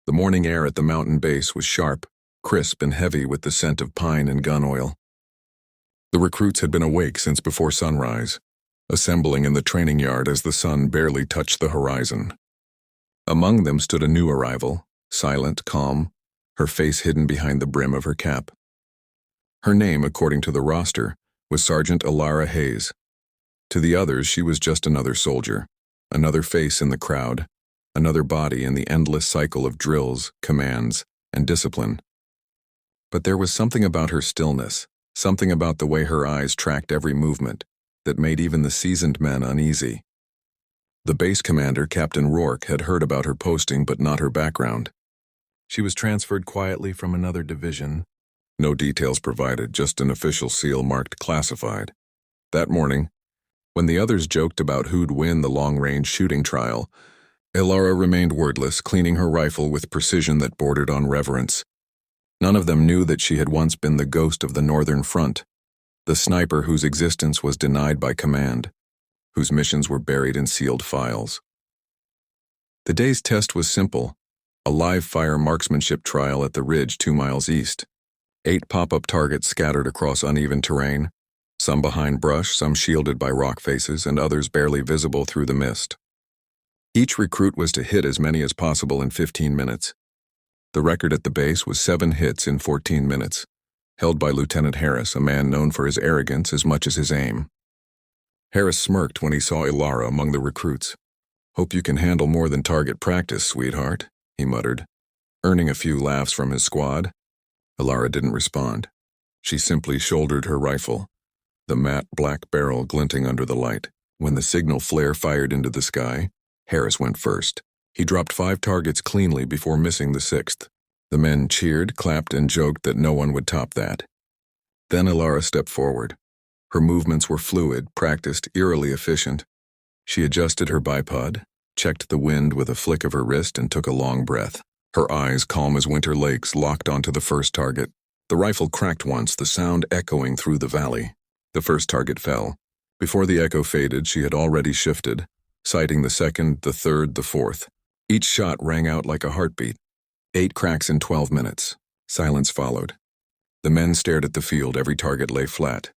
The morning air at the mountain base was sharp, crisp and heavy with the scent of pine and gun oil. The recruits had been awake since before sunrise, assembling in the training yard as the sun barely touched the horizon. Among them stood a new arrival, silent, calm, her face hidden behind the brim of her cap. Her name, according to the roster, was Sergeant Elara Hayes. To the others, she was just another soldier, another face in the crowd, another body in the endless cycle of drills, commands, and discipline. But there was something about her stillness, something about the way her eyes tracked every movement, that made even the seasoned men uneasy. The base commander, Captain Rourke, had heard about her posting but not her background. She was transferred quietly from another division. No details provided, just an official seal marked classified. That morning, when the others joked about who'd win the long-range shooting trial, Elara remained wordless, cleaning her rifle with precision that bordered on reverence. None of them knew that she had once been the ghost of the Northern Front, the sniper whose existence was denied by command, whose missions were buried in sealed files. The day's test was simple, a live-fire marksmanship trial at the ridge 2 miles east. 8 pop-up targets scattered across uneven terrain, some behind brush, some shielded by rock faces, and others barely visible through the mist. Each recruit was to hit as many as possible in 15 minutes. The record at the base was 7 hits in 14 minutes, held by Lieutenant Harris, a man known for his arrogance as much as his aim. Harris smirked when he saw Elara among the recruits. "Hope you can handle more than target practice, sweetheart," he muttered, earning a few laughs from his squad. Elara didn't respond. She simply shouldered her rifle, the matte black barrel glinting under the light. When the signal flare fired into the sky, Harris went first. He dropped 5 targets cleanly before missing the 6th. The men cheered, clapped, and joked that no one would top that. Then Elara stepped forward. Her movements were fluid, practiced, eerily efficient. She adjusted her bipod, checked the wind with a flick of her wrist, and took a long breath. Her eyes, calm as winter lakes, locked onto the first target. The rifle cracked once, the sound echoing through the valley. The first target fell. Before the echo faded, she had already shifted, sighting the second, the third, the fourth. Each shot rang out like a heartbeat. 8 cracks in 12 minutes. Silence followed. The men stared at the field, every target lay flat.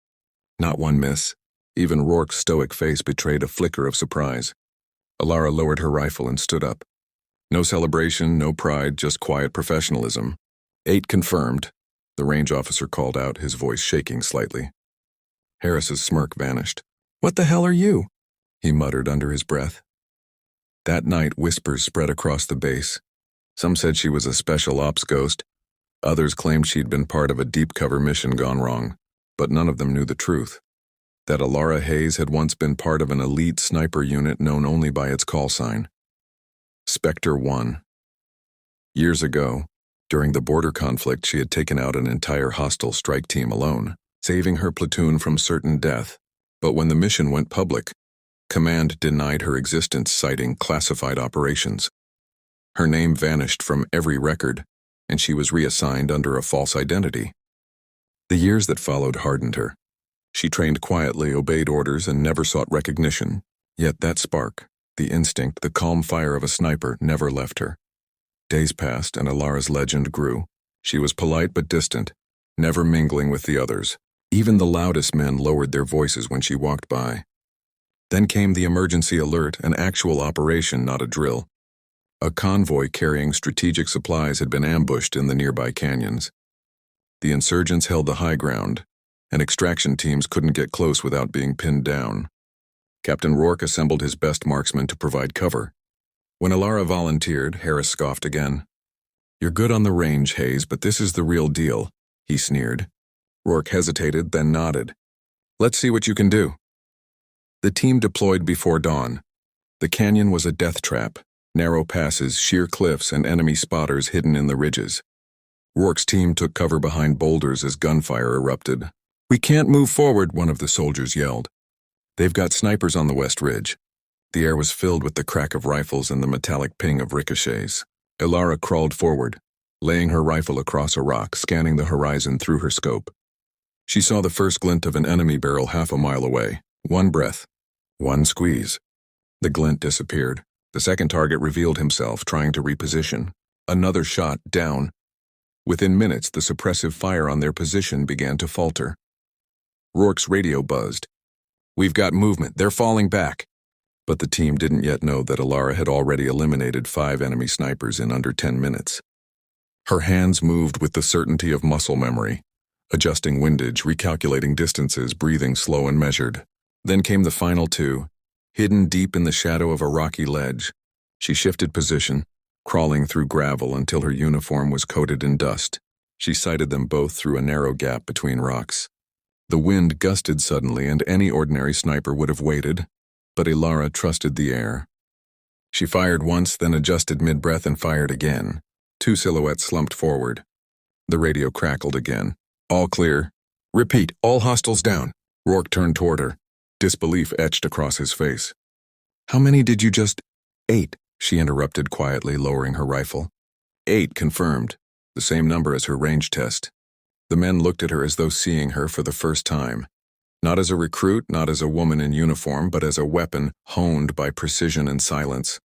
Not one miss. Even Rourke's stoic face betrayed a flicker of surprise. Elara lowered her rifle and stood up. No celebration, no pride, just quiet professionalism. 8 confirmed, the range officer called out, his voice shaking slightly. Harris's smirk vanished. "What the hell are you?" he muttered under his breath. That night, whispers spread across the base. Some said she was a special ops ghost. Others claimed she'd been part of a deep-cover mission gone wrong, but none of them knew the truth. That Elara Hayes had once been part of an elite sniper unit known only by its call sign, Specter 1. Years ago, during the border conflict, she had taken out an entire hostile strike team alone, saving her platoon from certain death. But when the mission went public, command denied her existence, citing classified operations. Her name vanished from every record, and she was reassigned under a false identity. The years that followed hardened her. She trained quietly, obeyed orders, and never sought recognition. Yet that spark, the instinct, the calm fire of a sniper, never left her. Days passed, and Elara's legend grew. She was polite but distant, never mingling with the others. Even the loudest men lowered their voices when she walked by. Then came the emergency alert, an actual operation, not a drill. A convoy carrying strategic supplies had been ambushed in the nearby canyons. The insurgents held the high ground, and extraction teams couldn't get close without being pinned down. Captain Rourke assembled his best marksmen to provide cover. When Elara volunteered, Harris scoffed again. "You're good on the range, Hayes, but this is the real deal," he sneered. Rourke hesitated, then nodded. "Let's see what you can do." The team deployed before dawn. The canyon was a death trap, narrow passes, sheer cliffs, and enemy spotters hidden in the ridges. Rourke's team took cover behind boulders as gunfire erupted. "We can't move forward," one of the soldiers yelled. "They've got snipers on the west ridge." The air was filled with the crack of rifles and the metallic ping of ricochets. Elara crawled forward, laying her rifle across a rock, scanning the horizon through her scope. She saw the first glint of an enemy barrel half a mile away. One breath, one squeeze. The glint disappeared. The second target revealed himself, trying to reposition. Another shot, down. Within minutes, the suppressive fire on their position began to falter. Rourke's radio buzzed. "We've got movement. They're falling back." But the team didn't yet know that Elara had already eliminated 5 enemy snipers in under 10 minutes. Her hands moved with the certainty of muscle memory, adjusting windage, recalculating distances, breathing slow and measured. Then came the final 2, hidden deep in the shadow of a rocky ledge. She shifted position, crawling through gravel until her uniform was coated in dust. She sighted them both through a narrow gap between rocks. The wind gusted suddenly, and any ordinary sniper would have waited, but Elara trusted the air. She fired once, then adjusted mid-breath and fired again. 2 silhouettes slumped forward. The radio crackled again. "All clear. Repeat, all hostiles down." Rourke turned toward her. Disbelief etched across his face. "How many did you just—" "8, she interrupted quietly, lowering her rifle. 8 confirmed, the same number as her range test. The men looked at her as though seeing her for the first time. Not as a recruit, not as a woman in uniform, but as a weapon honed by precision and silence.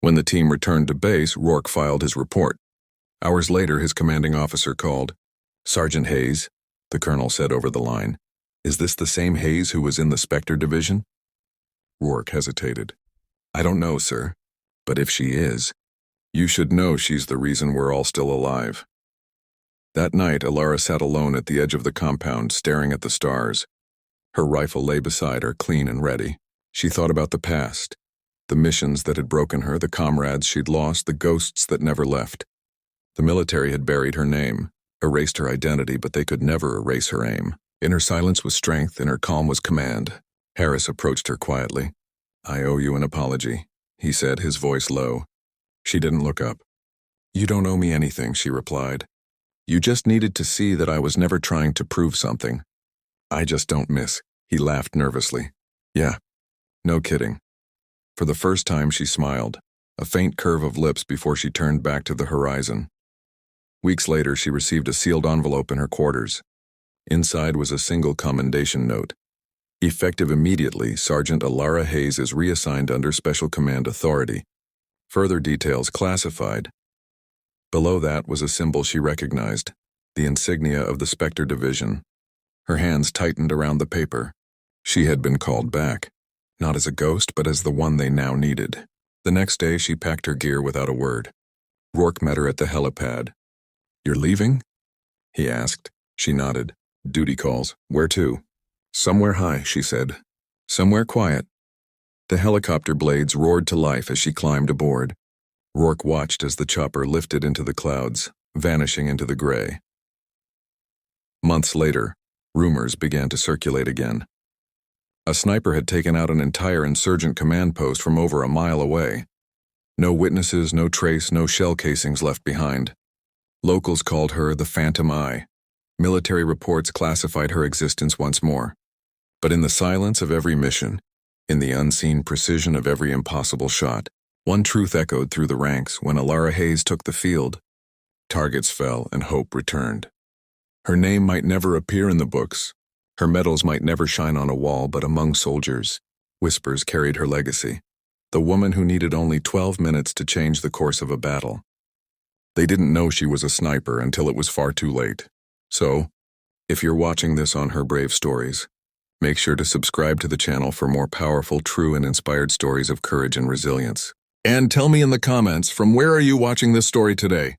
When the team returned to base, Rourke filed his report. Hours later, his commanding officer called. "Sergeant Hayes," the colonel said over the line. "Is this the same Hayes who was in the Specter Division?" Rourke hesitated. "I don't know, sir. But if she is, you should know she's the reason we're all still alive." That night, Elara sat alone at the edge of the compound, staring at the stars. Her rifle lay beside her, clean and ready. She thought about the past, the missions that had broken her, the comrades she'd lost, the ghosts that never left. The military had buried her name, erased her identity, but they could never erase her aim. In her silence was strength, in her calm was command. Harris approached her quietly. "I owe you an apology," he said, his voice low. She didn't look up. "You don't owe me anything," she replied. "You just needed to see that I was never trying to prove something. I just don't miss." He laughed nervously. "Yeah, no kidding." For the first time, she smiled, a faint curve of lips before she turned back to the horizon. Weeks later, she received a sealed envelope in her quarters. Inside was a single commendation note. "Effective immediately, Sergeant Elara Hayes is reassigned under Special Command Authority. Further details classified." Below that was a symbol she recognized, the insignia of the Specter Division. Her hands tightened around the paper. She had been called back, not as a ghost, but as the one they now needed. The next day, she packed her gear without a word. Rourke met her at the helipad. "You're leaving?" he asked. She nodded. "Duty calls. Where to?" "Somewhere high," she said. "Somewhere quiet." The helicopter blades roared to life as she climbed aboard. Rourke watched as the chopper lifted into the clouds, vanishing into the gray. Months later, rumors began to circulate again. A sniper had taken out an entire insurgent command post from over a mile away. No witnesses, no trace, no shell casings left behind. Locals called her the Phantom Eye. Military reports classified her existence once more. But in the silence of every mission, in the unseen precision of every impossible shot, one truth echoed through the ranks when Elara Hayes took the field. Targets fell and hope returned. Her name might never appear in the books. Her medals might never shine on a wall, but among soldiers, whispers carried her legacy. The woman who needed only 12 minutes to change the course of a battle. They didn't know she was a sniper until it was far too late. So, if you're watching this on Her Brave Stories, make sure to subscribe to the channel for more powerful, true, and inspired stories of courage and resilience. And tell me in the comments, from where are you watching this story today?